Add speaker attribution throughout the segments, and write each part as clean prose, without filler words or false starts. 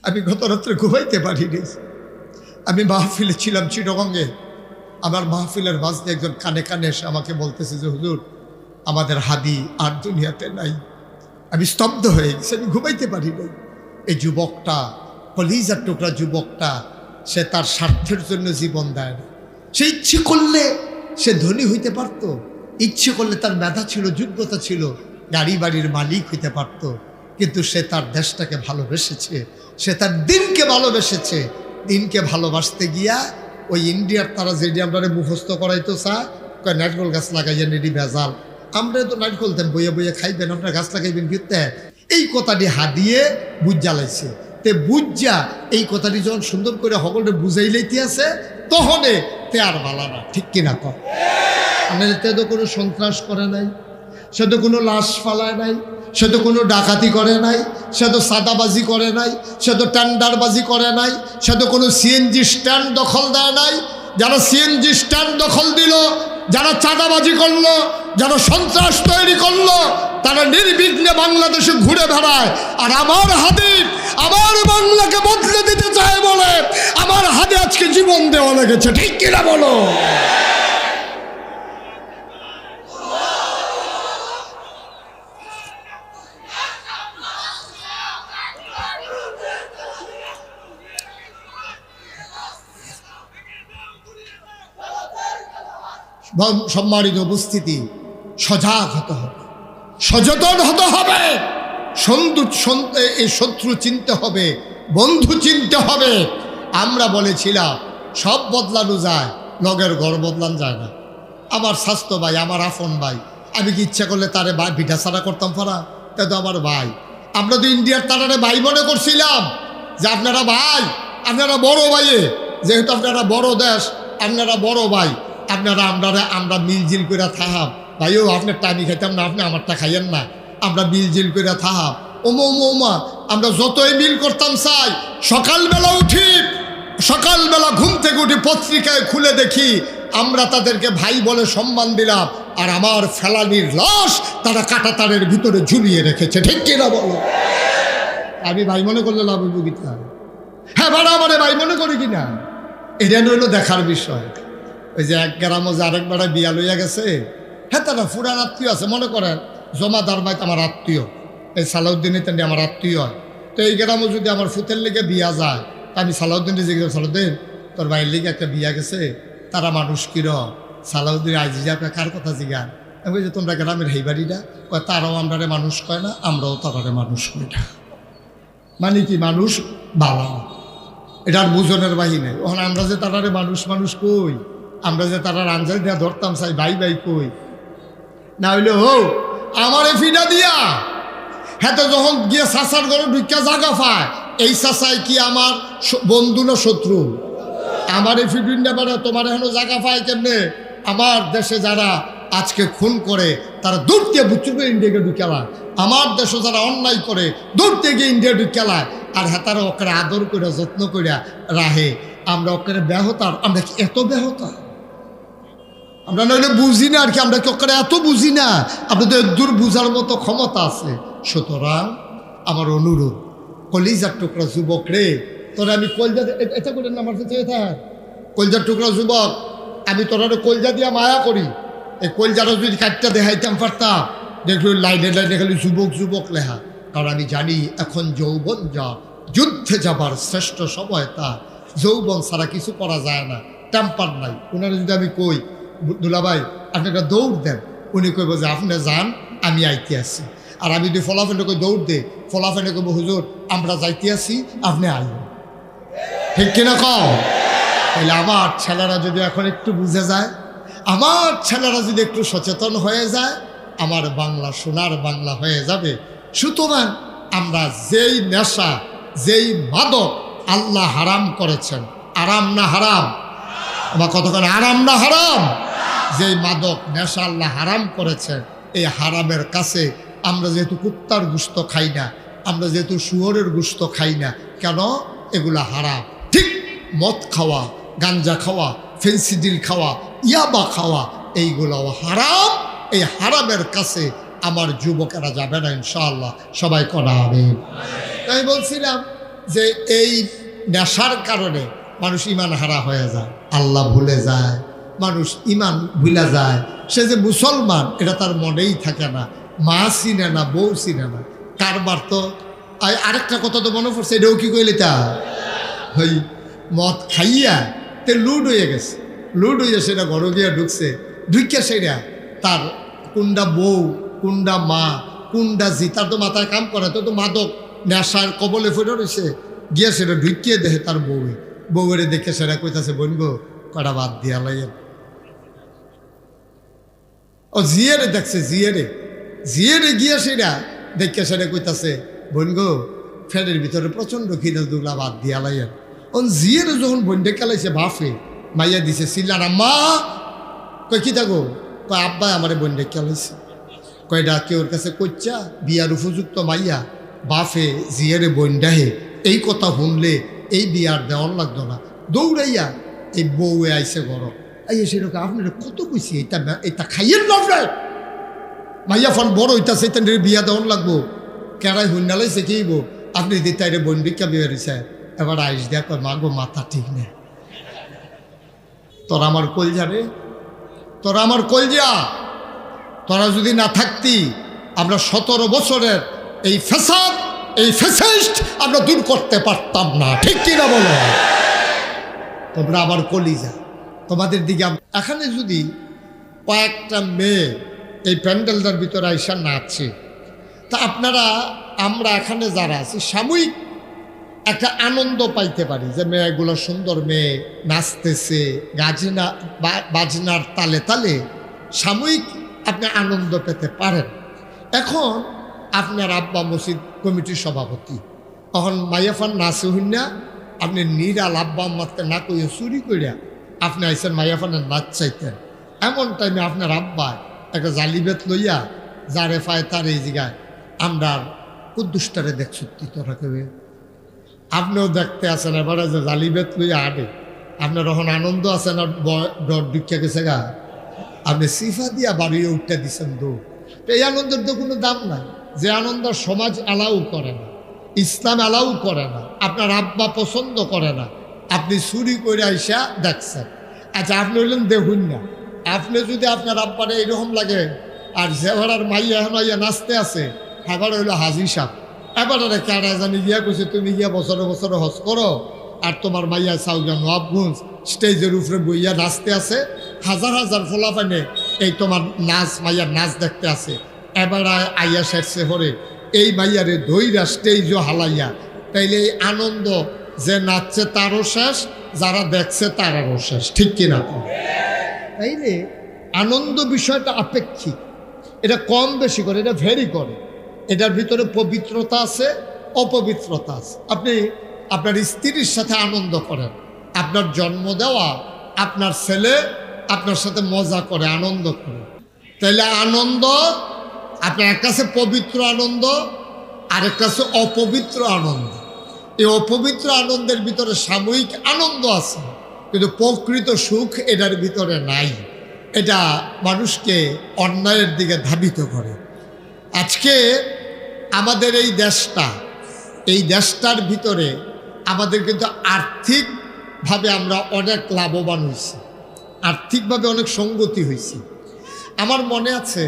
Speaker 1: আমি গত রাত্রে ঘুমাইতে পারিনি। আমি মাহফিলে ছিলাম চিটাগংয়ে। আমার মাহফিলের মাঝে একজন কানে কানে এসে আমাকে বলতেছে যে হুজুর, আমাদের হাদি আর দুনিয়াতে নাই। আমি স্তব্ধ হয়ে গেছি, আমি ঘুমাইতে পারিনি। এই যুবকটা, কলিজার টুকরা যুবকটা, সে তার স্বার্থের জন্য জীবন দেয় না। সে ইচ্ছে করলে সে ধনী হইতে পারত, ইচ্ছে করলে তার মেধা ছিল, যোগ্যতা ছিল, গাড়ি বাড়ির মালিক হইতে পারত, কিন্তু সে তার দেশটাকে ভালোবেসেছে, সে তার দিনকে ভালোবেসেছে। দিনকে ভালোবাসতে গিয়া ওই ইন্ডিয়ার তারা যেটি আমরা মুখস্থ করাইতো চায়, কয় নারকেল গাছ লাগাইয়া নেডি ভেজাল, আমরা তো নারকেল দেন বইয়ে বইয়ে খাইবেন, আপনার গাছ লাগাইবেন ফিরতে। এই কথাটি হাদিয়ে বুঝা লাইছে। তে বুঝা এই কথাটি যখন সুন্দর করে সকলে বুঝাই লইতে আছে, তখনে তে আর ভালো না, ঠিক কিনা কর? তে তো কোনো সন্ত্রাস করে নাই, সে তো কোনো লাশ ফালায় নাই, সে তো কোনো ডাকাতি করে নাই, সে তো সাদাবাজি করে নাই, সে তো টেন্ডারবাজি করে নাই, সে তো কোনো সিএনজি স্ট্যান্ড দখল দেয় নাই। যারা সিএনজি স্ট্যান্ড দখল দিল, যারা চাঁদাবাজি করলো, যারা সন্ত্রাস তৈরি করলো, তারা নির্বিঘ্নে বাংলাদেশে ঘুরে বেড়ায়। আর আমার হাদি আমার বাংলাকে বদলে দিতে চায় বলে আমার হাদি আজকে জীবন দেওয়া লেগেছে, ঠিক কিনা বলো? সম্মানিত উপস্থিতি, সজাগ হতে হবে, সচেতন হতে হবে, এই শত্রু চিনতে হবে, বন্ধু চিনতে হবে। আমরা বলেছিলাম সব বদলানো যায়, লগের ঘর বদলান যায় না। আমার স্বাস্থ্য ভাই, আমার আপন ভাই, আমি কি ইচ্ছা করলে তারে ভাই পিঠা ছাড়া করতাম পারা? তা তো আমার ভাই। আমরা তো ইন্ডিয়ার তারারে ভাই মনে করছিলাম যে আপনারা ভাই, আপনারা বড় ভাইয়ে, যেহেতু আপনারা বড় দেশ, আপনারা বড় ভাই, আপনারা আমরা মিলজিল করে থাহাম। ভাইও আপনারটা আমি খাইতাম না, আপনি আমারটা খাইয়েন না, আমরা মিলজিল করে থাহাম। ওমা আমরা যতই মিল করতাম চাই, সকালবেলা উঠি, সকালবেলা ঘুম থেকে উঠি পত্রিকায় খুলে দেখি আমরা তাদেরকে ভাই বলে সম্মান দিলাম, আর আমার ফেলানির লাশ তারা কাঁটাতারের ভিতরে ঝুলিয়ে রেখেছে, ঠিক কিনা বলো? আমি ভাই মনে করলে লাভ হইব কিনা? হ্যাঁ, বাড়া আমারে ভাই মনে করি কিনা, এটা হইল দেখার বিষয়। ওই যে এক গ্রামে যে আরেক বেড়া বিয়া লইয়া গেছে, হ্যাঁ তারা ফুরান আত্মীয় আছে, মনে করেন জমাদার ভাই আমার আত্মীয়, এই সালাউদ্দিনের তেমনি আমার আত্মীয় হয়। তো এই গ্রামে যদি আমার ফুতের লেগে বিয়া যায়, তা আমি সালাউদ্দিনে জিজ্ঞেস, সালাউদ্দিন তোর ভাইয়ের লেগে একটা বিয়া গেছে, তারা মানুষ কির? সালাউদ্দিন আইজি যে আপনার কার কথা জিগান? আমি বলছি তোমরা গ্রামের হেই বাড়িটা, তারাও আমরারে মানুষ কয় না, আমরাও তারারে মানুষ কই না। মানে কি মানুষ বালা, এটার বুঝনের বাহিনী। ওখানে আমরা যে তারারে মানুষ কই, আমরা যে তারার আঞ্জাই দেওয়া ধরতাম চাই ভাই ভাই কই না, হইলে হো আমার এই ফিডা দিয়া হ্যাঁ, তো যখন গিয়ে চাষার ঘরে ঢুকিয়া জাগা পায়, এই চাষাই কি আমার বন্ধু না শত্রু? আমার এই ফিডুন ব্যাপারে তোমার এখনো জায়গা পায় কেমনে? আমার দেশে যারা আজকে খুন করে তারা দূর দিয়ে বুচুকে ইন্ডিয়াকে ঢুকেলায়, আমার দেশে যারা অন্যায় করে দূর থেকে ইন্ডিয়া ঢুকেলায়, আর হ্যাঁ তারা ওকে আদর করে যত্ন করে রাহে। আমরা ওকে ব্যাহতার, আমরা কি এত ব্যাহতা? আমরা নইলে বুঝি না আর কি, আমরা কি ওকে এত বুঝি না? আপনাদের দূর বুঝার মতো ক্ষমতা আছে। সুতরাং আমার অনুরোধ, কলিজার টুকরা যুবক রে, তোরা আমি কলজা এটা করে না, আমার কলজার টুকরা যুবক, আমি তোরা কলজা দিয়া মায়া করি। এই কলজাটা যদি কাটটা দেখাইতাম পারতাম, দেখল লাইনে লাইনে খালি যুবক যুবক লেখা। কারণ আমি জানি এখন যৌবন যা, যুদ্ধে যাবার শ্রেষ্ঠ সময় তা। যৌবন ছাড়া কিছু করা যায় না, টেম্পার নাই। ওনারা যদি আমি কই দুলাভাই আপনি একটা দৌড় দেন, উনি কইব যে আপনি যান আমি আইতে আসি। আর আমি যদি ফলাফেলে কই দৌড় দে, ফলাফেলে কইব হুজুর আমরা যাইতে আসি, আপনি আইবেন, ঠিক কিনা কও? তাহলে আমার ছেলেরা যদি এখন একটু বুঝে যায়, আমার ছেলেরা যদি একটু সচেতন হয়ে যায়, আমার বাংলা সোনার বাংলা হয়ে যাবে। সুতরাং আমরা যেই নেশা, যেই মাদক আল্লাহ হারাম করেছেন, আরাম না হারাম? আমার কতক্ষণ আরাম না হারাম? যেই মাদক নেশা আল্লাহ হারাম করেছেন, এই হারামের কাছে আমরা যেহেতু কুত্তার গোশত খাই না, আমরা যেহেতু শুয়োরের গোশত খাই না, কেন? এগুলা হারাম। ঠিক মদ খাওয়া, গাঞ্জা খাওয়া, ফেন্সিডিল খাওয়া, ইয়াবা খাওয়া, এইগুলাও হারাম। এই হারামের কাছে আমার যুবকেরা যাবে না ইনশাআল্লাহ। সবাই করা হবে। তাই বলছিলাম যে এই নেশার কারণে মানুষ ইমান হারা হয়ে যায়, আল্লাহ ভুলে যায়, মানুষ ইমান ভুলে যায়। সে যে মুসলমান এটা তার মনেই থাকে না, মা চিনে না, বউ চিনে না, কারবার। তো আরেকটা কথা তো মনে পড়ছে, এটাও কি কইলে তা ওই মদ খাইয়া তে লুড হয়ে গেছে, লুড হইয়া সেটা ঘরে গিয়া ঢুকছে, ঢুকিয়া সেটা তার কোনটা বউ কোনটা মা কোনটা জি তার তো মাথায় কাম করে, তো মাদক নেশার কবলে ফেটে রয়েছে, গিয়া সেটা ঢুকিয়ে দেখে তার বউয়ের দেখে সেটা কইতাছে বনবো কটা বাদ দিয়া লাইয়েন। ও জিয়ারে দেখছে, জিয়ারে গিয়া সেটা দেখে সেটা কইতাছে বনগো ফ্যানের ভিতরে প্রচন্ড খিদা দুলা বাদ দিয়া লাইয়েন। ও জিয়ারে যখন বন্ডে খেলাইছে বাফে মাইয়া দিছে সিল্লার আম্মা, কই কি থাকো, কয় আব্বা আমারে বন্ডে খেলাইছে, কয়টা কেউর কাছে কইচা বিয়ার উপযুক্ত মাইয়া বাফে জিয়ারে বন্ডাহে। এই কথা শুনলে এই বিয়ার দেওয়ার লাগতো না, দৌড়াইয়া এই বউয়ে আইসে ঘর আইয়া সেরকম আপনার কত কইছি এটা খাইয়ের লাভ নাই, মাইয়া ফোন বড় হইতাছে এটা বিয়া দেওয়ার লাগবো, কেড়াই হুন্ডালাইছে কি বো আপনি দিতাইরে বন্ডিকা বিয়ে হয়েছে। এবার আইস দেখ মাগো মাথা ঠিক নেই, তোরা আমার কলজা রে, তোরা আমার কলজা, তোরা যদি না থাকতি আমরা 17 বছরের এই ফ্যাসাদ এই ফ্যাসিস্ট আমরা দূর করতে পারতাম না, ঠিক কিনা বলো? তোমরা আমার কলিজা, তোমাদের দিকে এখানে যদি কয়েকটা মেয়ে এই প্যান্ডেলটার ভিতরে আইসা নাচছে, তা আপনারা আমরা এখানে যারা আছি সাময়িক একটা আনন্দ পাইতে পারি যে মেয়েগুলো সুন্দর মেয়ে নাচতেছে বাজনার তালে তালে, সাময়িক আপনি আনন্দ পেতে পারেন। এখন আপনার আব্বা মসজিদ কমিটির সভাপতি, তখন মাইয়াফান নাচে হইনা আপনি নিরাল আব্বা আম্মাকে না কইয়া চুরি করিয়া আপনি আইসেন মাইয়াফানের নাচ চাইতেন। এমন টাইমে আপনার আব্বা একটা জালিবেত লইয়া যারে পায় তার এই জায়গায় আমরা কুদ্দুসটারে দেখ সত্যি তোরা কেউ আপনিও দেখতে আসেন, এবারে যে জালিবেত লইয়া আডে আপনার তখন আনন্দ আছেন আর ডর ঢুকিয়া গেছে গা, আপনি সিফা দিয়া বাড়িয়ে উঠতে দিচ্ছেন দৌড়। তো এই আনন্দের তো কোনো দাম নাই, যে আনন্দ সমাজ অ্যালাউ করে না, ইসলাম অ্যালাউ করে না, আপনার আব্বা পছন্দ করে না, আপনি চুরি করে আইসা দেখছেন। আচ্ছা আপনি হইলেন দেখুন না, আপনি যদি আপনার আব্বারে এইরকম লাগে আর জেভারার মাইয়া এখন আইয়া নাচতে আছে, এবার হইলো হাজি সাহ, এবারে কারা জানি গিয়া কইছে তুমি গিয়া বছরে বছরে হজ করো, আর তোমার মাইয়া সাউজা নবাবগঞ্জ স্টেজের উপরে বইয়া নাচতে আছে, হাজার হাজার ফোলাফানে এই তোমার নাচ মাইয়ার নাচ দেখতে আছে। এবার আইয়া শেষে হরে এই মাইয়ারে ধইরা স্টেজও হালাইয়া, তাইলে এই আনন্দ যে নাচছে তারও শেষ, যারা দেখছে তারারও শেষ, ঠিক কিনা? তাইলে আনন্দ বিষয়টা আপেক্ষিক, এটা কম বেশি করে, এটা ভেরি করে, এটার ভিতরে পবিত্রতা আছে অপবিত্রতা আছে। আপনি আপনার স্ত্রীর সাথে আনন্দ করেন, আপনার জন্ম দেওয়া আপনার ছেলে আপনার সাথে মজা করে আনন্দ করে, তাইলে আনন্দ আপনার একটা আছে পবিত্র আনন্দ, আরেকটা আছে অপবিত্র আনন্দ। এই অপবিত্র আনন্দের ভিতরে সাময়িক আনন্দ আছে, কিন্তু প্রকৃত সুখ এটার ভিতরে নাই, এটা মানুষকে অন্যায়ের দিকে ধাবিত করে। আজকে আমাদের এই দেশটার ভিতরে আমাদের কিন্তু আর্থিকভাবে আমরা অনেক লাভবান হয়েছি, আর্থিকভাবে অনেক সঙ্গতি হয়েছি। আমার মনে আছে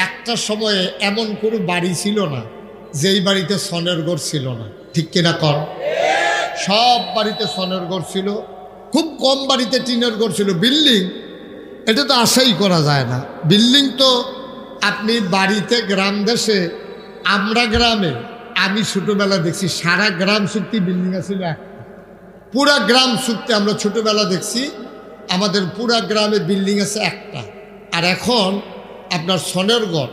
Speaker 1: একটা সময়ে এমন কোনো বাড়ি ছিল না যেই বাড়িতে সনের ঘর ছিল না, ঠিক কিনা কর? সব বাড়িতে সনের ঘর ছিল, খুব কম বাড়িতে টিনের ঘর ছিল। বিল্ডিং এটা তো আশাই করা যায় না, বিল্ডিং তো আপনি বাড়িতে গ্রাম দেশে, আমরা গ্রামে আমি ছোটোবেলা দেখছি সারা গ্রাম চুক্তি বিল্ডিং আছিল একটা, পুরা গ্রাম চুক্তি আমরা ছোটোবেলা দেখছি আমাদের পুরা গ্রামে বিল্ডিং আছে একটা। আর এখন আপনার সনের ঘর,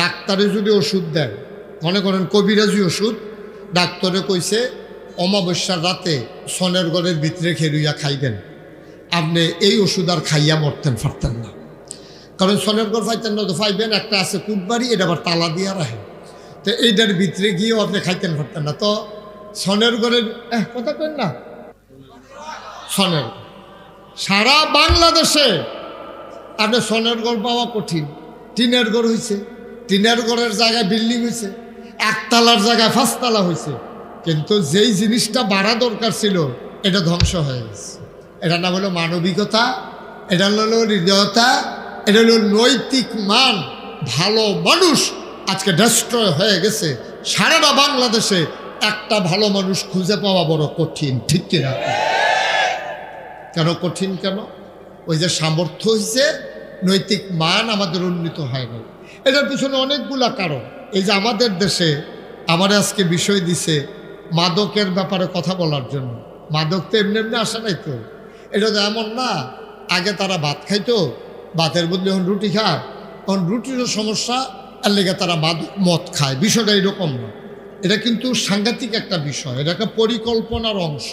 Speaker 1: ডাক্তারে যদি ওষুধ দেন, মনে করেন কবিরাজি ওষুধ, ডাক্তারে কইছে অমাবস্যার রাতে সনের ঘরের ভিতরে খেলুইয়া খাইবেন, আপনি এই ওষুধ আর খাইয়া মরতেন পারতেন না, কারণ সনের ঘর পাইতেন না তো পাইবেন একটা আছে কুটবাড়ি, এটা আবার তালা দিয়া রাখে, তো এইটার ভিতরে গিয়েও আপনি খাইতেন পারতেন না। তো সনের ঘরের কথা কেন না, সনের সারা বাংলাদেশে আপনি সনের ঘর পাওয়া কঠিন। টিনের ঘর হয়েছে, টিনের ঘরের জায়গায় বিল্ডিং হয়েছে, একতলার জায়গায় 5 তলা হয়েছে, কিন্তু যেই জিনিসটা বাড়া দরকার ছিল এটা ধ্বংস হয়ে গেছে। এটার নাম হলো মানবিকতা, এটা হলো হৃদয়তা, এটা হলো নৈতিক মান। ভালো মানুষ আজকে ডেস্ট্রয় হয়ে গেছে। সারাটা বাংলাদেশে একটা ভালো মানুষ খুঁজে পাওয়া বড় কঠিন, ঠিক কিনা? কেন কঠিন? কেন? ওই যে সামর্থ্য হয়েছে, নৈতিক মান আমাদের উন্নীত হয় না। এটার পিছনে অনেকগুলা কারণ। এই যে আমাদের দেশে আমার আজকে বিষয় দিছে মাদকের ব্যাপারে কথা বলার জন্য। মাদক তো এমনি এমনি আসে নাই তো। এটা তো এমন না আগে তারা ভাত খাইতো, ভাতের বদলে এখন রুটি খায়, এখন রুটিরও সমস্যা, আর লেগে তারা মদ খায়। বিষয়টা এরকম না, এটা কিন্তু সাংঘাতিক একটা বিষয়। এটা একটা পরিকল্পনার অংশ।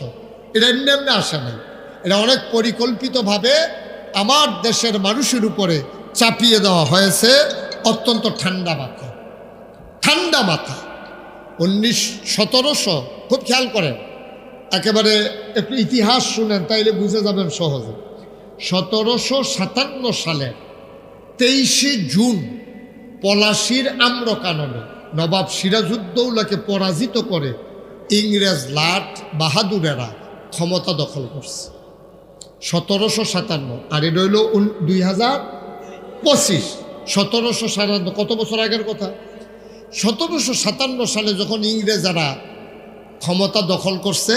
Speaker 1: এটা এমনি এমনি আসে নাই। এটা অনেক পরিকল্পিতভাবে আমার দেশের মানুষের উপরে চাপিয়ে দেওয়া হয়েছে অত্যন্ত ঠান্ডা মাথা। ঠান্ডা মাথা 1700, খুব খেয়াল করেন, একেবারে একটু ইতিহাস শুনেন তাইলে বুঝে যাবেন সহজে। 1757 সালের 23শে জুন পলাশির আম্রকাননে নবাব সিরাজউদ্দৌলাকে পরাজিত করে ইংরেজ লাট বাহাদুরেরা ক্ষমতা দখল করছে। 1757, আর এটা হইল 2025। 1757 কত বছর আগের কথা? 1757 সালে যখন ইংরেজরা ক্ষমতা দখল করছে,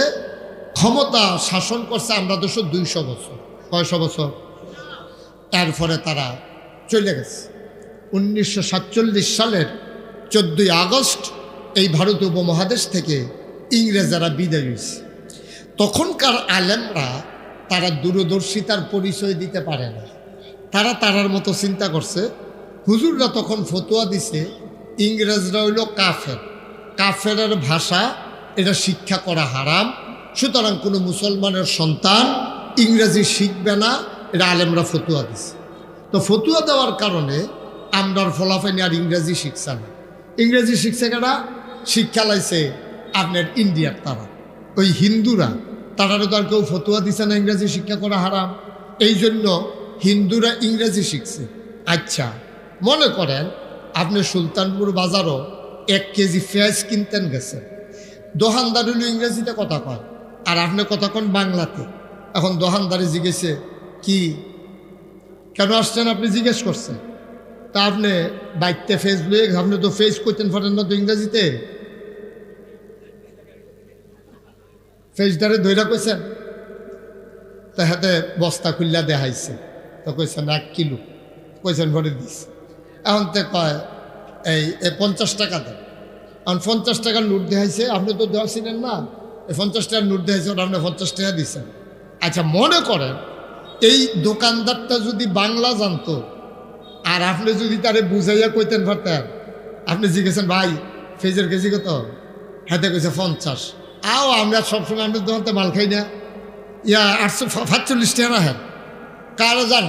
Speaker 1: ক্ষমতা শাসন করছে আমরা 200 বছর। কয়শো বছর? এরপরে তারা চলে গেছে। 1947 সালের 14ই আগস্ট এই ভারতীয় উপমহাদেশ থেকে ইংরেজরা বিদায় হয়েছে। তখনকার আলেমরা তারা দূরদর্শিতার পরিচয় দিতে পারে না। তারা তারার মতো চিন্তা করছে। হুজুররা তখন ফতোয়া দিছে ইংরেজরা হইল কাফের, কাফেরের ভাষা এটা শিক্ষা করা হারাম, সুতরাং কোনো মুসলমানের সন্তান ইংরেজি শিখবে না, এটা আলেমরা ফতোয়া দিছে। তো ফতোয়া দেওয়ার কারণে আমরার ফলাফাইনি আর ইংরেজি শিখছে না। ইংরেজি শিখছে কারা? শিক্ষা লাইছে আপনার ইন্ডিয়ার তারা, ওই হিন্দুরা। তারারও তো আর কেউ ফতোয়া দিছে না ইংরেজি শিক্ষা করা হারাম, এই জন্য হিন্দুরা ইংরেজি শিখছে। আচ্ছা, মনে করেন আপনি সুলতানপুর বাজারও 1 কেজি পেঁয়াজ কিনতেন গেছেন, দোকানদার হইল ইংরেজিতে কথা কয় আর আপনি কথা কন বাংলাতে। এখন দোকানদারি জিজ্ঞেসে কি কেন আসছেন, আপনি জিজ্ঞেস করছেন, তা আপনি বাইকতে ফেস লুয়ে, আপনি তো ফেস করতেন পারেন না তো ইংরেজিতে, ফেসদারে ধৈরা কইছেন। তা হাতে বস্তা খুললা দেখাইছে, তো কইছেন 1 কিলো, কইছেন ভরে দিস। এখন তো কয় এই 50 টাকা দেন। এখন 50 টাকার নোট দেখাইছে, আপনি তো দেওয়া ছিলেন না, এই 50 টাকার নোট দেখাইছে, ওটা আপনি 50 টাকা দিচ্ছেন। আচ্ছা, মনে করেন এই দোকানদারটা যদি বাংলা জানতো আর আপনি যদি তারে বুঝাইয়া কইতেন পারতেন, আপনি জিজ্ঞেসেন ভাই ফেজের কেজি কত, হাতে কইছে 50। আও আমরা সবসময় আমাদের দোকানতে মাল খাই না, 845 টাকা রাখেন, কারো যান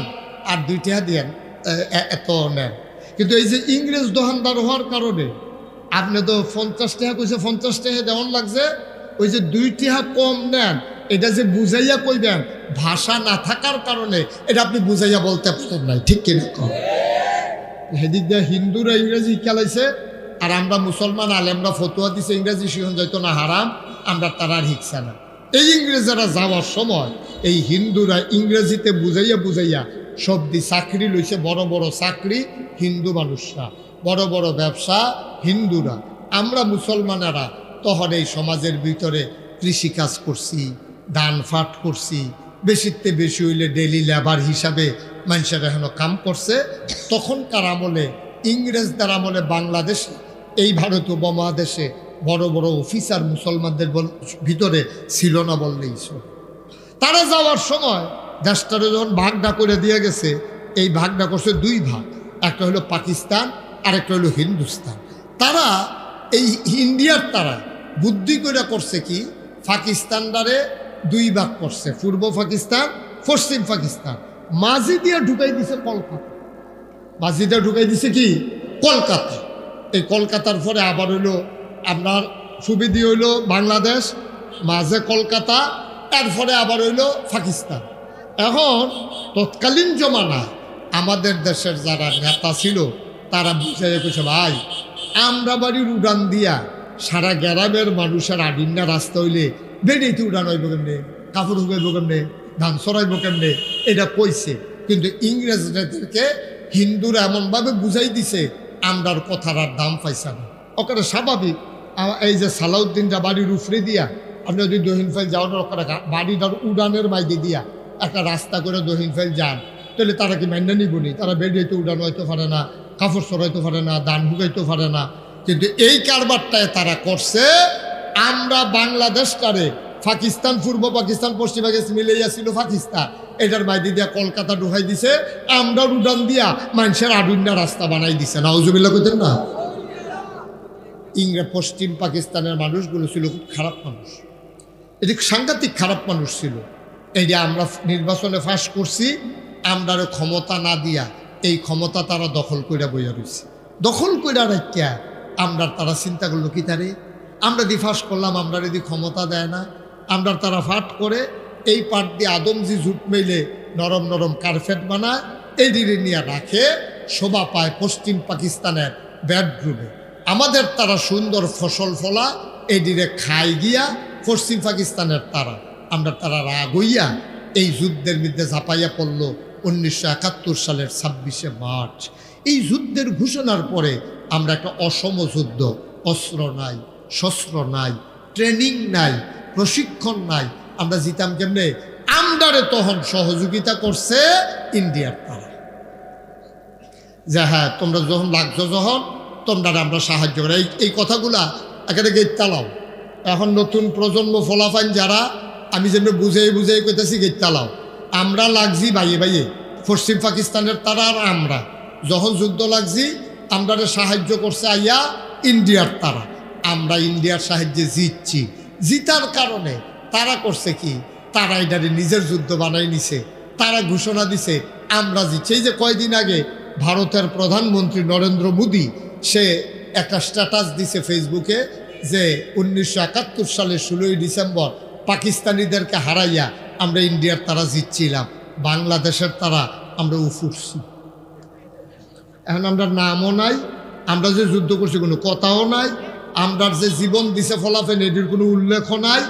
Speaker 1: আর 2 টাকা দিয়েন, এত নেন। কিন্তু এই যে ইংরেজ দোকানদার হওয়ার কারণে আপনি তো 50 টাকা কইছে, 50 টাকা দেওয়ান লাগছে, ওই যে 2 টাকা কম নেন, এটা যে বুঝাইয়া কইবেন ভাষা না থাকার কারণে এটা আপনি বুঝাইয়া বলতে পারেন নাই, ঠিক কিনা? সেদিক দিয়ে হিন্দুরা ইংরেজি খেলাইছে আর আমরা মুসলমান আলেমরা ফতোয়া দিছে ইংরেজি শিখন যাইতো না হারাম, আমরা তারা শিখছে না। এই ইংরেজরা যাওয়ার সময় এই হিন্দুরা ইংরেজিতে বুঝাইয়া বুঝাইয়া সব দি চাকরি লইছে, বড় বড় চাকরি হিন্দু মানুষরা, বড় বড় ব্যবসা হিন্দুরা। আমরা মুসলমানেরা তখন এই সমাজের ভিতরে কৃষিকাজ করছি, দান ফাট করছি, বেশিতে বেশি হইলে ডেলি লেবার হিসাবে মানুষের এখনো কাম করছে। তখনকার আমলে ইংরেজদের আমলে বাংলাদেশে এই ভারতীয় উপমহাদেশে বড় বড় অফিসার মুসলমানদের ভিতরে ছিল না বললেই চলে। তারা যাওয়ার সময় দেশটারে যখন ভাগটা করে দিয়ে গেছে, এই ভাগটা করছে 2 ভাগ, একটা হলো পাকিস্তান আর একটা হলো হিন্দুস্তান। তারা এই ইন্ডিয়ার তারা বুদ্ধি করে করছে কি, পাকিস্তানটারে 2 ভাগ করছে, পূর্ব পাকিস্তান পশ্চিম পাকিস্তান, মাঝি দিয়ে ঢুকাই দিছে কলকাতা, মাঝি দিয়ে ঢুকাই দিছে কি কলকাতা। এই কলকাতার পরে আবার হইলো আপনার সুবিধি হইল বাংলাদেশ, মাঝে কলকাতা, এরপরে আবার হইল পাকিস্তান। এখন তৎকালীন জমানায় আমাদের দেশের যারা নেতা ছিল তারা বুঝাইয়া কইছে ভাই আমরা বাড়ির উড়ান দিয়া সারা গ্রামের মানুষের আডিন্না রাস্তা হইলে বেড়েতে উড়ানো হইব কেমনে, কাপড় হুগাইব কেমনে, ধান সরাইব কেমনে, এটা কইছে। কিন্তু ইংরেজদেরকে হিন্দুরা এমনভাবে বুঝাই দিছে আমরার কথার আর দাম পাইছে না। ওখানে স্বাভাবিক এই যে সালাউদ্দিনরা বাড়ির উফরে দিয়া আপনি যদি দহিন ফাইল যাওয়ার ওখানে বাড়িটার উড়ানের মাইদে দিয়া একটা রাস্তা করে দহিন ফাইল যান, তাহলে তারা কি মাইনা নিবনি? তারা বেড়িয়েতে উড়ানো হইতে পারে না, কাপড় সরাইতে পারে না, ধান হুগাইতে পারে না। কিন্তু এই কারবারটায় তারা করছে। আমরা বাংলাদেশটারে পাকিস্তান, পূর্ব পাকিস্তান, পশ্চিম পাকিস্তান মিলেইয়া ছিল পাকিস্তান, এটার মাইদি দিয়া কলকাতা ঢুকাই দিছে। আমরা উড়ান দিয়া মানুষের আডুন্না রাস্তা বানাই দিছে। নাউজুবিল্লাহ কইতেন না? ইংরেজ পশ্চিম পাকিস্তানের মানুষগুলো ছিল খুব খারাপ মানুষ, এটি সাংঘাতিক খারাপ মানুষ ছিল। এই যে আমরা নির্বাচনে ফাঁস করছি, আমরা ক্ষমতা না দিয়া এই ক্ষমতা তারা দখল কইরা বইয়া রয়েছে। দখল কইরা রাখিয়া আমরা তারা চিন্তা করলো কি তারে আমরা দি ফাঁস করলাম, আমরা যদি ক্ষমতা দেয় না, আমরা তারা ফাট করে এই পাট দিয়ে আদমজি জুট মেলে নরম নরম কার্পেট বানায়, এই দিকে নিয়ে রাখে, শোভা পায় পশ্চিম পাকিস্তানের বেডরুমে। আমাদের তারা সুন্দর ফসল ফলা এই দিকে খাই গিয়া পশ্চিম পাকিস্তানের তারা আমরা তারা রাগ হইয়া এই যুদ্ধের মধ্যে ঝাঁপাইয়া পড়ল 1971 সালের 26শে মার্চ। এই যুদ্ধের ঘোষণার পরে আমরা একটা অসম যুদ্ধ, অস্ত্র নাই, শস্ত্র নাই, ট্রেনিং নাই, প্রশিক্ষণ নাই, আমরা জিতাম কেমনে? আমরারে তখন সহযোগিতা করছে ইন্ডিয়ার তারা, যে হ্যাঁ তোমরা যখন লাগছো, যখন তোমরা আমরা সাহায্য করে এই কথাগুলা এখানে গেট তালাও। এখন নতুন প্রজন্ম ফলাফাইন যারা, আমি যেন বুঝে বুঝে কইতেছি গেট তালাও। আমরা লাগছি বাইয়ে বাইয়ে পশ্চিম পাকিস্তানের তারা, আর আমরা যখন যুদ্ধ লাগছি আমরা সাহায্য করছে আইয়া ইন্ডিয়ার তারা। আমরা ইন্ডিয়ার সাহায্যে জিতছি। জিতার কারণে তারা করছে কি, তারা এটারে নিজের যুদ্ধ বানাই নিছে। তারা ঘোষণা দিছে আমরা জিতছি। এই যে কয়দিন আগে ভারতের প্রধানমন্ত্রী নরেন্দ্র মোদী সে একটা স্ট্যাটাস দিছে ফেসবুকে যে 1971 সালের 16ই ডিসেম্বর পাকিস্তানিদেরকে হারাইয়া আমরা ইন্ডিয়ার তারা জিতছিলাম, বাংলাদেশের তারা আমরা উফুরছি। এখন আমরা নামও নাই, আমরা যে যুদ্ধ করছি কোনো কথাও নাই, আমরা যে জীবন দিছে ফলাফেন এটির কোনো উল্লেখও নাই।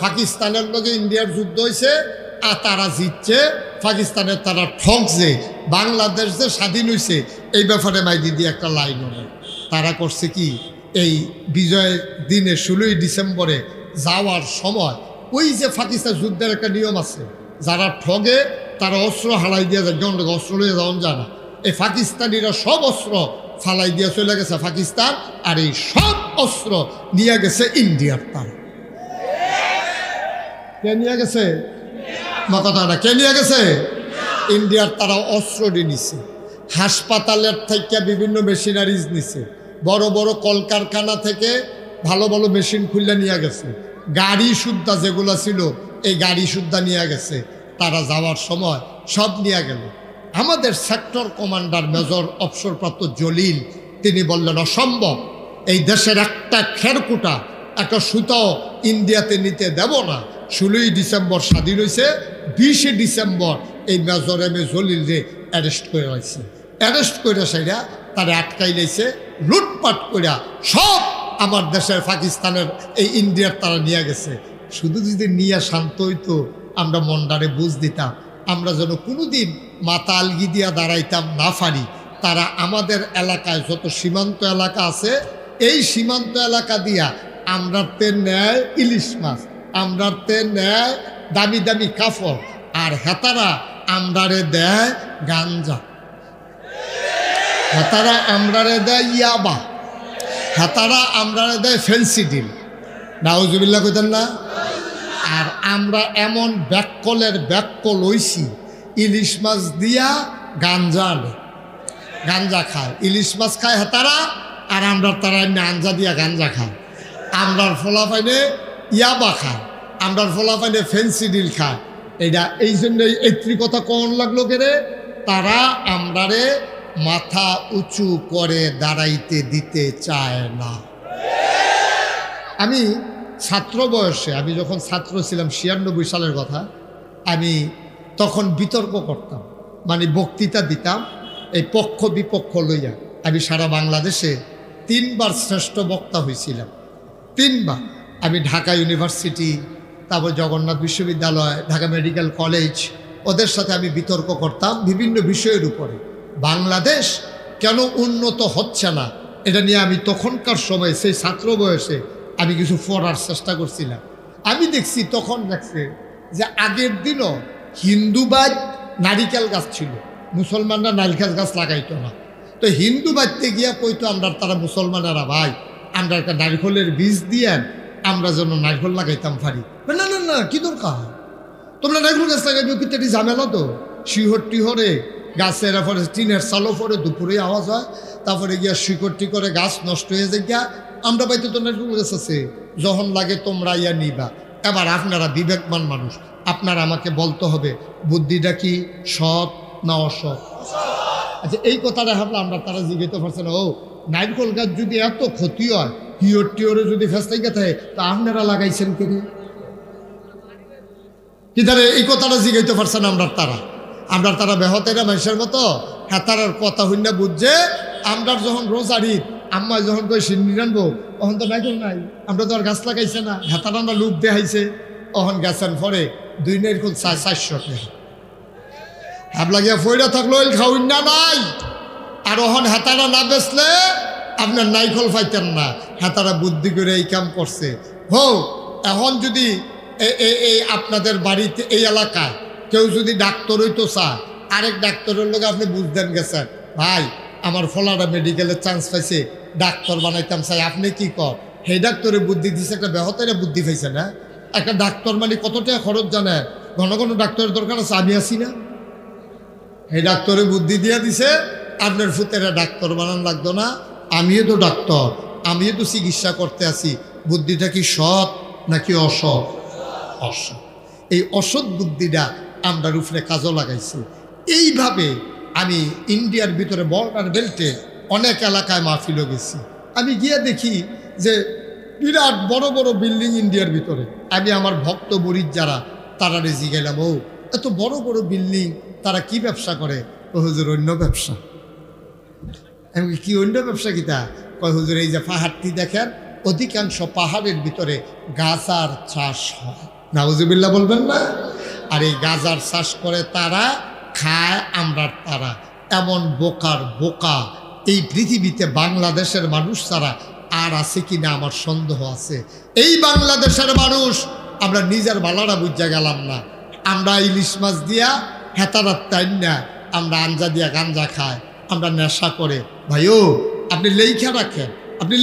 Speaker 1: পাকিস্তানের লগে ইন্ডিয়ার যুদ্ধ হয়েছে আর তারা জিতছে, পাকিস্তানের তারা ঠকছে। বাংলাদেশ যে স্বাধীন হয়েছে এই ব্যাপারে মাইদি দিয়ে একটা লাইন নেই। তারা করছে কি, এই বিজয়ের দিনে 16ই ডিসেম্বরে যাওয়ার সময় ওই যে পাকিস্তান যুদ্ধের একটা নিয়ম আছে, যারা ঠগে তারা অস্ত্র হালাই দিয়ে যায়, যেমন অস্ত্র লইয়ে যাওয়া যায় না। এই পাকিস্তানিরা সব অস্ত্র ফালাই দিয়ে চলে গেছে পাকিস্তান, আর এই সব অস্ত্র নিয়ে গেছে ইন্ডিয়ার তারা। কে নিয়ে গেছে? কথা না, কে নিয়ে গেছে? ইন্ডিয়ার তারা অস্ত্র নিছে, হাসপাতালের থেকে বিভিন্ন মেশিনারিজ নিছে, বড় বড় কলকারখানা থেকে ভালো ভালো মেশিন খুললে নিয়ে গেছে, গাড়ি সুদ্ধা যেগুলো ছিল এই গাড়ি সুদ্ধা নিয়ে গেছে। তারা যাওয়ার সময় সব নিয়ে গেল। আমাদের সেক্টর কমান্ডার মেজর অবসরপ্রাপ্ত জলিল তিনি বললেন অসম্ভব, এই দেশের একটা খেরকুটা একটা সুতাও ইন্ডিয়াতে নিতে দেব না। 16ই ডিসেম্বর স্বাধীন হয়েছে, 20শে ডিসেম্বর এই মেজর এম এ জলিল রে অ্যারেস্ট করে রয়েছে। অ্যারেস্ট করে সেটা তারা আটকাই লাইছে, লুটপাট করে সব আমার দেশের পাকিস্তানের এই ইন্ডিয়ার তারা নিয়ে গেছে। শুধু যদি নিয়ে শান্ত হইতো আমরা মন্ডারে বুঝ দিতাম, আমরা যেন কোনোদিন মাথা আলগি দিয়া দাঁড়াইতাম না পারি। তারা আমাদের এলাকায় যত সীমান্ত এলাকা আছে এই সীমান্ত এলাকা দিয়া আমরাতে নেয় ইলিশ মাছ, আমরাতে নেয় দামি দামি কাপড়, আর হেতারা আমরারে দেয় গাঞ্জা, হেতারা আমরারে দেয় ইয়াবা, হেতারা আমরারে দেয় ফেন্সিডিল। নাউজুবিল্লাহ কইতেন না? আর আমরা এমন ব্যাককলের ব্যাককল হইছি, ইলিশ মাছ দিয়া গাঞ্জা আনে, গাঞ্জা খায়, ইলিশ মাছ খায় হেতারা, আর আমরা তারা আঞ্জা দিয়া গাঞ্জা খায়। আমরার ফলাফাইনে ইয়াবা খায়, আমরার ফলাফাইনে ফেন্সিডিল খায়। এইটা এই জন্যই এইত্রি কথা কোন লাগলো কেরে, তারা আমরারে মাথা উঁচু করে দাঁড়াইতে দিতে চায় না। আমি ছাত্র বয়সে, আমি যখন ছাত্র ছিলাম 96 সালের কথা, আমি তখন বিতর্ক করতাম, মানে বক্তৃতা দিতাম এই পক্ষ বিপক্ষ লইয়া। আমি সারা বাংলাদেশে 3বার শ্রেষ্ঠ বক্তা হয়েছিলাম। 3বার আমি ঢাকা ইউনিভার্সিটি, তারপর জগন্নাথ বিশ্ববিদ্যালয়, ঢাকা মেডিকেল কলেজ, ওদের সাথে আমি বিতর্ক করতাম বিভিন্ন বিষয়ের উপরে। বাংলাদেশ কেন উন্নত হচ্ছে না এটা নিয়ে আমি তখনকার সময় সেই ছাত্র বয়সে আমি কিছু পড়ার চেষ্টা করছিলাম। আমি দেখছি তখন দেখছে যে আগের দিনও হিন্দুবাদ নারিকেল গাছ ছিল, মুসলমানরা নারিকেল গাছ লাগাইতো না। তো হিন্দুবাদতে গিয়া কইতো আমরা তারা মুসলমানেরা ভাই আমরা একটা নারিকেলের বীজ দিয়ে আমরা যেন নারিকেল লাগাইতাম পারি। না না না, কি দরকার, তোমরা নারিকেল গাছ লাগাইবে পিতাটি ঝামেলা তো, শিহর টিহরে গাছের পরে টিনের চালো পরে দুপুরে আওয়াজ হয়, তারপরে গিয়া শিকড়টি করে গাছ নষ্ট হয়ে যায় গিয়া। আমরা বাড়িতে তো নারিকেল গাছ আছে, যখন লাগে তোমরা ইয়া নিবা। এবার আপনারা বিবেকমান মানুষ, আপনারা আমাকে বলতে হবে বুদ্ধিটা কি সৎ না অসৎ? আচ্ছা এই কথাটা ভাবলে আমরা তারা জিজ্ঞাসা পারছে না, ও নারিকেল গাছ যদি এত ক্ষতি হয়, হিওর টিওরে যদি ফেসতে থাকে তা আপনারা লাগাইছেন কিনে কি তারা এই কথাটা জিজ্ঞাসা পারছে না। আমরা তারা বেহতেরা মানুষের মতো হেতারার কথা হইনা বুঝছে। আমরা যখন রোজার ঈদ আম্মা যখন কই সিন্নি রানবো তখন তো নারিকেল নাই, আমরা তো আর গাছ লাগাইছে না, হেতারা আমরা লুপ দেখাইছে। তখন গেছেন পরে 2 নারিকেল 400 টাকা হাব লাগিয়া ফইরা থাকলো খাউন না নাই। আর ওহন হেতারা না বেচলে আপনার নারিকেল পাইতেন না। হেতারা বুদ্ধি করে এই কাম করছে। এখন যদি এই আপনাদের বাড়িতে এই এলাকায় কেউ যদি ডাক্তার হইতো চায়, আরেক ডাক্তারের লোক আপনি বুঝতেন গেছেন ভাই আমার ফলাটা মেডিকেলের চান্স পাইছে, ডাক্তার বানাইতাম চাই, আপনি কি কর? সেই ডাক্তারের বুদ্ধি দিছে, একটা বেহতেরা বুদ্ধি পাইছে না। একটা ডাক্তার মানে কত টাকা খরচ জানেন? ঘন ঘন ডাক্তারের দরকার আছে, আমি আসি না। এই ডাক্তারে বুদ্ধি দিয়ে দিছে, আপনার ফুতেরা ডাক্তার বানান লাগতো না, আমিও তো ডাক্তার, আমিও তো চিকিৎসা করতে আসি। বুদ্ধিটা কি সৎ নাকি অসৎ? অসৎ। এই অসৎ বুদ্ধিটা আমরা উপরে কাজও লাগাইছি। এইভাবে আমি ইন্ডিয়ার ভিতরে বর্ডার বেল্টে অনেক এলাকায় মাহফিলও গেছি। আমি গিয়ে দেখি যে বিরাট বড় বড় বিল্ডিং ইন্ডিয়ার ভিতরে। আমি আমার ভক্ত বরিদ যারা তারা রেজি গেলাম, ও এত বড় বড় বিল্ডিং তারা কি ব্যবসা করে? ও হুজুর অন্য ব্যবসা। আমি কি অন্য ব্যবসা কিতা? কয় হুজুর এই যে পাহাড়টি দেখেন, অধিকাংশ পাহাড়ের ভিতরে গাজার চাষ হয়। নাউজুবিল্লাহ বলবেন না? আর এই গাজার চাষ করে তারা, খায় আমরা তারা। এমন বোকার বোকা এই পৃথিবীতে বাংলাদেশের মানুষ ছাড়া আর আছে কিনা আমার সন্দেহ আছে। এই বাংলাদেশের মানুষ আমরা নিজের বালারা বুঝা গেলাম না। আমরা ইলিশ মাছ দিয়া হেতারাত টাইম না, আমরা আঞ্জা দিয়া গাঞ্জা খায়, আমরা নেশা করে। ভাইও আপনি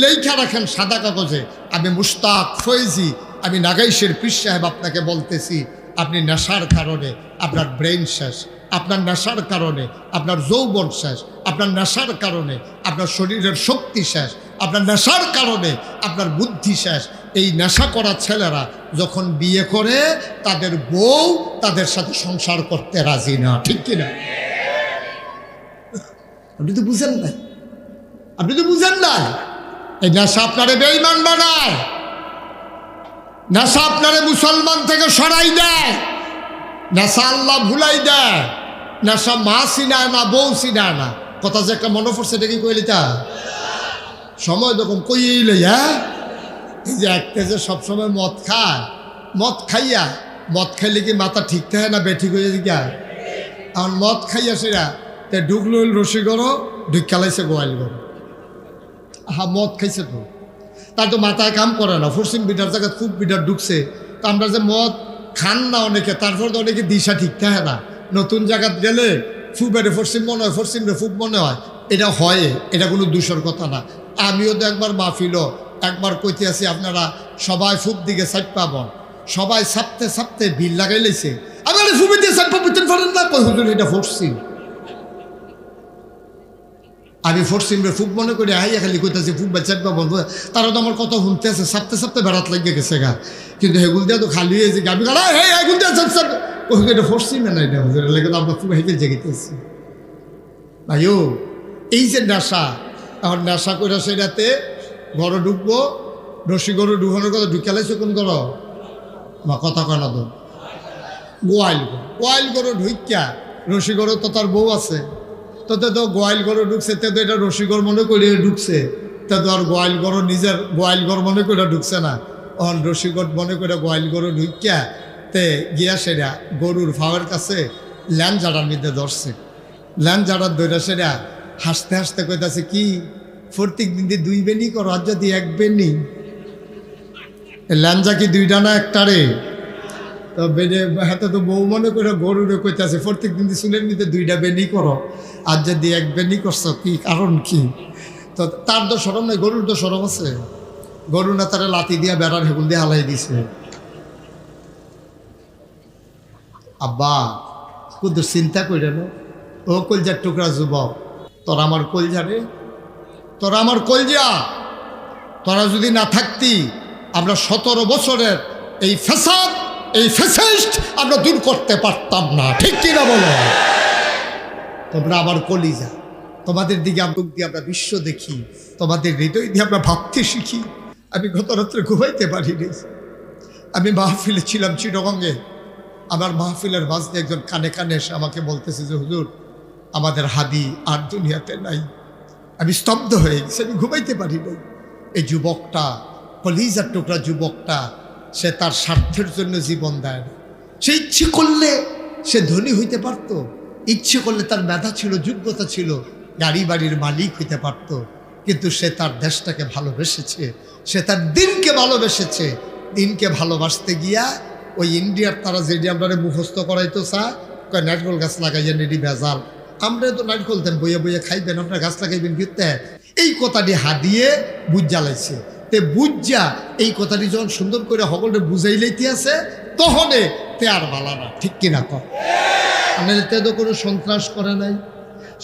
Speaker 1: লেখা রাখেন সাদা কাগজে, আমি মুশতাক ফয়েজি, আমি নাগাইশের পীর সাহেব আপনাকে বলতেছি, আপনি নেশার কারণে আপনার ব্রেন শেষ, আপনার নেশার কারণে আপনার যৌবন শেষ, আপনার নেশার কারণে আপনার শরীরের শক্তি শেষ, আপনার নেশার কারণে আপনার বুদ্ধি শেষ। এই নেশা করা ছেলেরা যখন বিয়ে করে তাদের বউ তাদের সাথে সংসার করতে রাজি না, ঠিক কিনা? আপনি তো বুঝেন না, এই নেশা আপনারে বেঈমান বানায়, নেশা আপনারে মুসলমান থেকে সরাই দেয়, নেশা আল্লাহ ভুলাই দেয়, নেশা মা চিনায় না, বউ চিনায় না। কথা যে একটা মনে পড়ছে এটা কি কইলি তা সময় যখন কইল, হ্যাঁ এই যে একটা যে সবসময় মদ খাইলে কি মাথা ঠিক থাকে না বেঠিক হয়ে যায়? এখন মদ খাইয়া সেরা তে ঢুকলো রসিগড়, ঢুকালাইছে গোয়ালগড়। মদ খাইছে তো তার তো মাথায় কাম করে না, ফরসিম বিটার জায়গায় খুব বিটার ঢুকছে। তো আমরা যে মদ খান না অনেকে, তারপর তো অনেকে দিশা ঠিক থাকে না। নতুন জায়গায় গেলে ফুবের ফরসিম মনে হয়, ফরসিম রে ফুব মনে হয়, এটা হয়, এটা কোনো দূষর কথা না। আমিও তো একবার মাহফিলও একবার কইতে আছি, আপনারা সবাই ফুব দিকে সাইড পাবন, সবাই সাপতে ভিড় লাগাই লাইছে। আমি ফুবে দিয়ে সাইড পাবেন পারেন না, কই হুজুর এটা ফরসিম। আমি ফরসিমরে ফুব মনে করি, হাইয়া খালি কইতেছি ফুব বা চাপবা বলবো, তারা তো আমার কথা শুনতে আছে, সাপতে বেড়াত লাগিয়ে গেছে গা। কিন্তু হেগুল দিয়া তো খালি হয়েছে, আমি হেগুল দিয়া এটা ফরসিমে নাই না, হুজুর লেগে তো আমরা ফুব হেঁটে জেগেতেছি। ভাইও এই যে নেশা, এখন নেশা করে সেটাতে ঘরে ঢুকবো, রসি গরু ঢুকানোর কথা ঢুকালাইছে কোন গরো বা কথা কনা তো গোয়াইল গরু ঢুকিয়া, রসি গরু তো তার বউ আছে, তো গোয়াইল গরু ঢুকছে, তো এটা রসিগর মনে করে ঢুকছে, তো তা তো আর গোয়াল গরু নিজের গোয়াল ঘর মনে করে ঢুকছে না, অন রসিকট মনে করে গোয়াল গরু ঢুকিয়া তে গিয়া সেরা গরুর ফাওয়ার কাছে ল্যাঞ্জাটার মধ্যে ধরছে। ল্যাঞ্জাটার ধরে সেরা হাসতে হাসতে কইতাছে, কি প্রত্যেক দিন দিয়ে 2 বেনি করো, আর যদি 1 বেনি? ল্যাঞ্জা কি 2টা না একটারে? তো বেনে হাতে তো বউ মনে করে গরুরে কইতাছে, প্রত্যেক দিন দিয়ে চুলের মধ্যে 2টা বেনি করো, আর যদি 1 বেনি করছো, কি কারণ কি? তো তার তো সরম নাই, গরুর তো সরম আছে। গরু না তারা লাথি দিয়া বেড়ার হেগুল দিয়ে হালাই দিছে। আব্বা কুদ চিন্তা করে না, ও কলজার টুকরা যুবক, তোর আমার কলজা রে, তোর আমার কলজা, তোরা যদি না থাকতি আমরা 17 বছরের এই ফ্যাসাদ, এই ফ্যাসিস্ট আমরা দূর করতে পারতাম না, ঠিক কিনা বলো? তোমরা আমার কলিজা, তোমাদের দিকে আমরা বিশ্ব দেখি, তোমাদের হৃদয় দিয়ে আমরা ভাবতে শিখি। আমি গত রাত্রে ঘুমাইতে পারিনি। আমি মাহফিলে ছিলাম চিটাগঙ্গে। আমার মাহফিলের মাঝে একজন কানে কানে এসে আমাকে বলতেছে যে হুজুর, আমাদের হাদি আর দুনিয়াতে নাই। আমি স্তব্ধ হয়ে গেছি, আমি ঘুমাইতে পারি নাই। এই যুবকটা, কলিজার টুকরা যুবকটা, সে তার স্বার্থের জন্য জীবন দেয় না। সে ইচ্ছে করলে সে ধনী হইতে পারত, ইচ্ছে করলে তার মেধা ছিল, যোগ্যতা ছিল, গাড়ি বাড়ির মালিক হইতে পারত, কিন্তু সে তার দেশটাকে ভালোবেসেছে, সে তার দিনকে ভালোবেসেছে। দিনকে ভালোবাসতে গিয়া ওই ইন্ডিয়ার তারা যেটি আমরা মুখস্থ করাইতো চায়, কয় নারকেল গাছ লাগাইয়া নেডি ভেজাল, আমরা তো নারকেল দেন বইয়া বইয়া খাইবেন, আপনার গাছ লাগাইবেন ফিরতে, এই কথাটি হাদিয়ে বুঝ জ্বালাইছে। তে বুঝা এই কথাটি যখন সুন্দর করে সকলে বুঝাই লইতে আছে, তখনে তে আর বালা না, ঠিক কিনা কর? তে তো কোনো সন্ত্রাস করে নাই,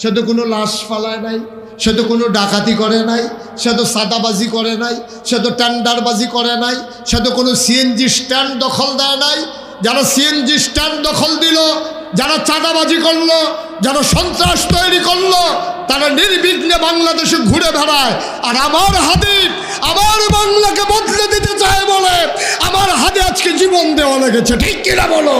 Speaker 1: সে তো কোনো লাশ ফালায় নাই, সে তো কোনো ডাকাতি করে নাই, সে তো সাদাবাজি করে নাই, সে তো টেন্ডারবাজি করে নাই, সে তো কোনো সিএনজি স্ট্যান্ড দখল দেয় নাই। যারা সিএনজি স্ট্যান্ড দখল দিল, যারা চাঁদাবাজি করলো, যারা সন্ত্রাস তৈরি করলো, তারা নির্বিঘ্নে বাংলাদেশে ঘুরে বেড়ায়। আর আমার হাদি আমার বাংলাকে বদলে দিতে চায় বলে আমার হাদি আজকে জীবন দেওয়া লেগেছে, ঠিক কিনা বলো?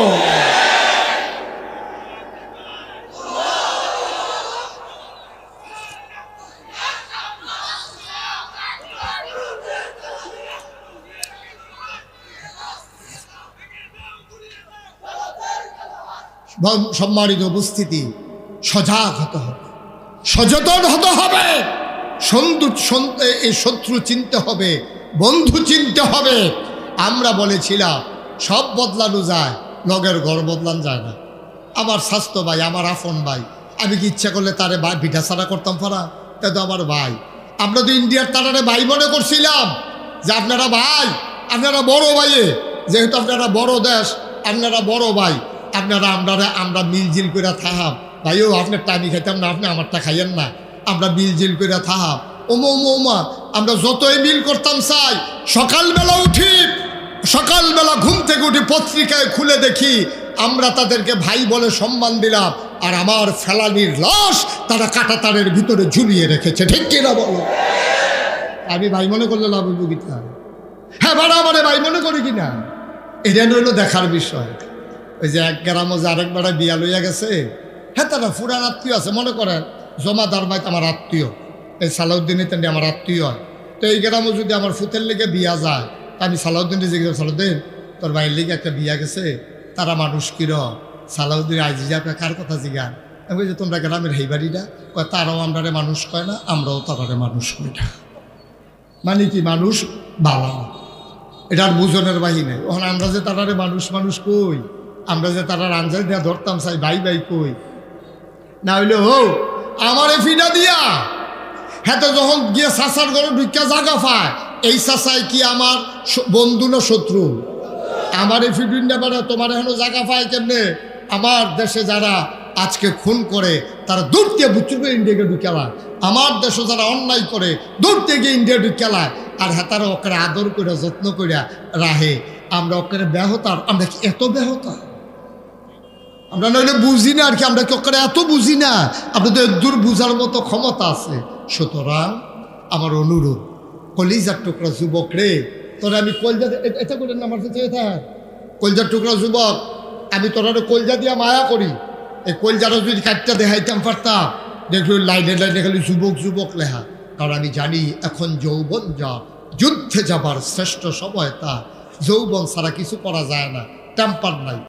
Speaker 1: সম্মানিত উপস্থিতি, সজাগ হতে হবে, সচেতন হতে হবে, এই শত্রু চিনতে হবে, বন্ধু চিনতে হবে। আমরা বলেছিলাম সব বদলানো যায়, লগের ঘর বদলান যায় না। আমার স্বাস্থ্য ভাই, আমার আপন ভাই, আমি কি ইচ্ছা করলে তারে ভাই পিঠা ছাড়া করতাম পারা? তা তো আমার ভাই। আমরা তো ইন্ডিয়ার তারারে ভাই মনে করছিলাম যে আপনারা ভাই, আপনারা বড় ভাইয়ে, যেহেতু আপনারা বড় দেশ, আপনারা বড় ভাই, আমরা মিলজিল করে থাহাম। ভাইও আপনার টাইমি খাইতাম না, আপনি আমারটা খাইয়েন না, আমরা মিলজিল করে থাহাম। ওমা আমরা যতই মিল করতাম চাই, সকালবেলা ঘুম থেকে উঠি পত্রিকায় খুলে দেখি আমরা তাদেরকে ভাই বলে সম্মান দিলাম, আর আমার ফেলানির লাশ তারা কাঁটাতারের ভিতরে ঝুলিয়ে রেখেছে, ঠিক কিনা বলো? আমি ভাই মনে করলে লাভ হইব কিনা? হ্যাঁ, বাড়াবাড়ে ভাই মনে করি কিনা, এটা হইল দেখার বিষয়। ওই যে এক গ্রামও যে আরেক বেড়া বিয়া লইয়া গেছে, হ্যাঁ তারা ফুরান আত্মীয় আছে, মনে করেন জমাদার ভাই আমার আত্মীয়, এই সালাউদ্দিনের তেমনি আমার আত্মীয় হয়। তো এই গ্রামও যদি আমার ফুতের লেগে বিয়া যায়, তা আমি সালাউদ্দিনে জিজ্ঞেস, সালাউদ্দিন তোর ভাইয়ের লেগে একটা বিয়া গেছে, তারা মানুষ কির? সালাউদ্দিন আইজি যাবে কার কথা জিগান? আমি বলছি তোমরা গ্রামের হেই বাড়িটা কয়, তারাও আমরারে মানুষ কয় না, আমরাও তারারে মানুষ কই না। মানে কি মানুষ বালা, এটার বুঝনের বাহিনী। ওখানে আমরা যে তারারে মানুষ কই, আমরা যে তারা আঞ্জাই দেওয়া ধরতাম চাই ভাই কই, না হইলে আমার ফিডা দিয়া হেতে যখন গিয়ে চাষার ঘরে ঢুকিয়া জাগা পায়, এই চাষায় কি আমার বন্ধু না শত্রু? আমার এই ফিডিনটা মানে তোমার এখনো জাগা পায় কেমনে? আমার দেশে যারা আজকে খুন করে তারা দূর দিয়ে বুচুর ইন্ডিয়াকে ঢুকেলায়, আমার দেশে যারা অন্যায় করে দূর থেকে ইন্ডিয়া ঢুকেলায়, আর হেতারা ওকে আদর করে যত্ন করে রাহে। আমরা ওকে ব্যাহতার, আমরা কি এত ব্যাহতা? আমরা নইলে বুঝি না আর কি, আমরা কি ওকে এত বুঝি না? আপনাদের দূর বুঝার মতো ক্ষমতা আছে। সুতরাং আমার অনুরোধ, কলিজার টুকরা যুবক রে, তোরা আমি কলজা এটা করে না, আমার কাছে কলজার টুকরা যুবক, আমি তোরা কলজা দিয়া মায়া করি। এই কলজাটা যদি কাটটা দেখাইতাম পারতাম, দেখলো লাইনে খালি যুবক লেখা, কারণ আমি জানি এখন যৌবন যা, যুদ্ধে যাবার শ্রেষ্ঠ সময় তা। যৌবন ছাড়া কিছু করা যায় না, টেম্পার নাই।